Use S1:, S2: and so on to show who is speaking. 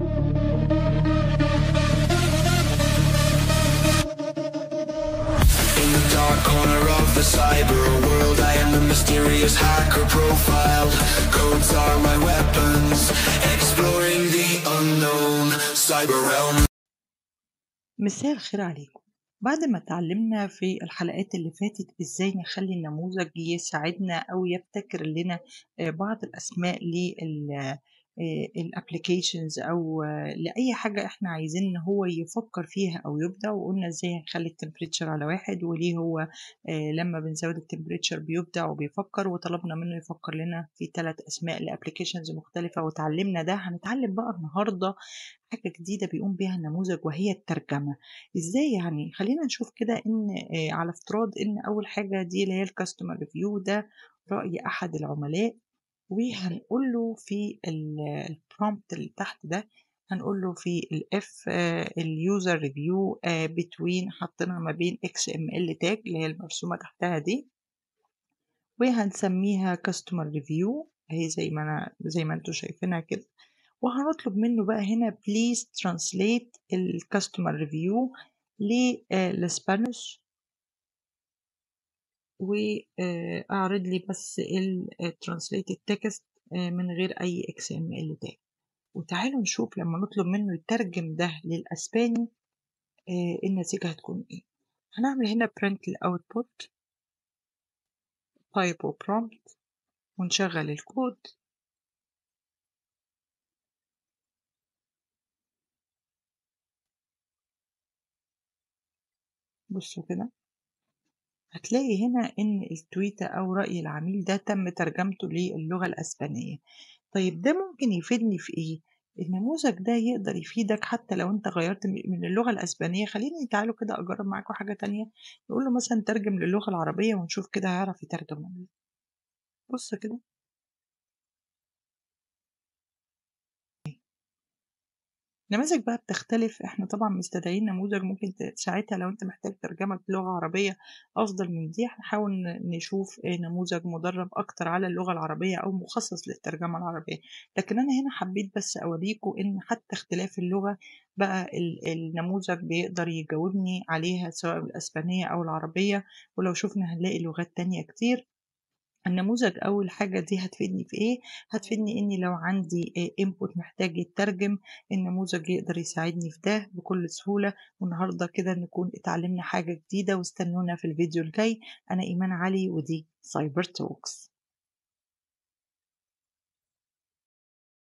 S1: In the dark corner of the cyber world, I am the mysterious hacker profiled. Codes are my weapons, exploring the unknown cyber realm.
S2: مساء الخير عليكم. بعد ما اتعلمنا في الحلقات اللي فاتت ازاي نخلي النموذج يساعدنا او يبتكر لنا بعض الاسماء للابليكيشنز او لاي حاجة احنا عايزين ان هو يفكر فيها او يبدع، وقلنا ازاي هنخلي التمبريتشر على 1 وليه هو لما بنزود التمبريتشر بيبدع وبيفكر، وطلبنا منه يفكر لنا في 3 اسماء لابليكيشنز مختلفة وتعلمنا ده. هنتعلم بقى النهاردة حاجة جديدة بيقوم بيها النموذج وهي الترجمة. ازاي يعني؟ خلينا نشوف كده ان على افتراض ان اول حاجة دي اللي هي الكاستمر ريفيو، ده رأي احد العملاء، وهنقول له في البرومبت اللي تحت ده، هنقول له في الاف اليوزر ريفيو بتوين، حطينا ما بين XML تاج اللي هي المرسومة تحتها دي، وهنسميها كاستمر ريفيو اهي زي ما انتوا شايفينها كده. وهنطلب منه بقى هنا please translate الكاستمر ريفيو للاسبانيش، واعرض لي بس translated text من غير اي XML tag. وتعالوا نشوف لما نطلب منه يترجم ده للاسباني النتيجة هتكون ايه. هنعمل هنا print الاوتبوت type و prompt ونشغل الكود. بصوا كده هتلاقي هنا إن التويتة أو رأي العميل ده تم ترجمته للغة الأسبانية. طيب ده ممكن يفيدني في إيه؟ النموذج ده يقدر يفيدك حتى لو أنت غيرت من اللغة الأسبانية. خليني تعالوا كده أجرب معاكم حاجة تانية، نقول له مثلا ترجم للغة العربية ونشوف كده هيعرف يترجم ولا لأ. بص كده نماذج بقى بتختلف. احنا طبعا مستدعين نموذج ممكن ساعتها لو انت محتاج ترجمة بلغة عربية افضل من دي، هنحاول نشوف نموذج مدرب اكتر على اللغة العربية او مخصص للترجمة العربية. لكن انا هنا حبيت بس اوريكم ان حتى اختلاف اللغة بقى النموذج بيقدر يجاوبني عليها سواء بالاسبانية او العربية. ولو شفنا هنلاقي لغات تانية كتير. النموذج أول حاجة دي هتفيدني في إيه؟ هتفيدني إني لو عندي input محتاج يترجم، النموذج يقدر يساعدني في ده بكل سهولة. والنهاردة كده نكون اتعلمنا حاجة جديدة، واستنونا في الفيديو الجاي. أنا إيمان علي ودي سايبر توكس.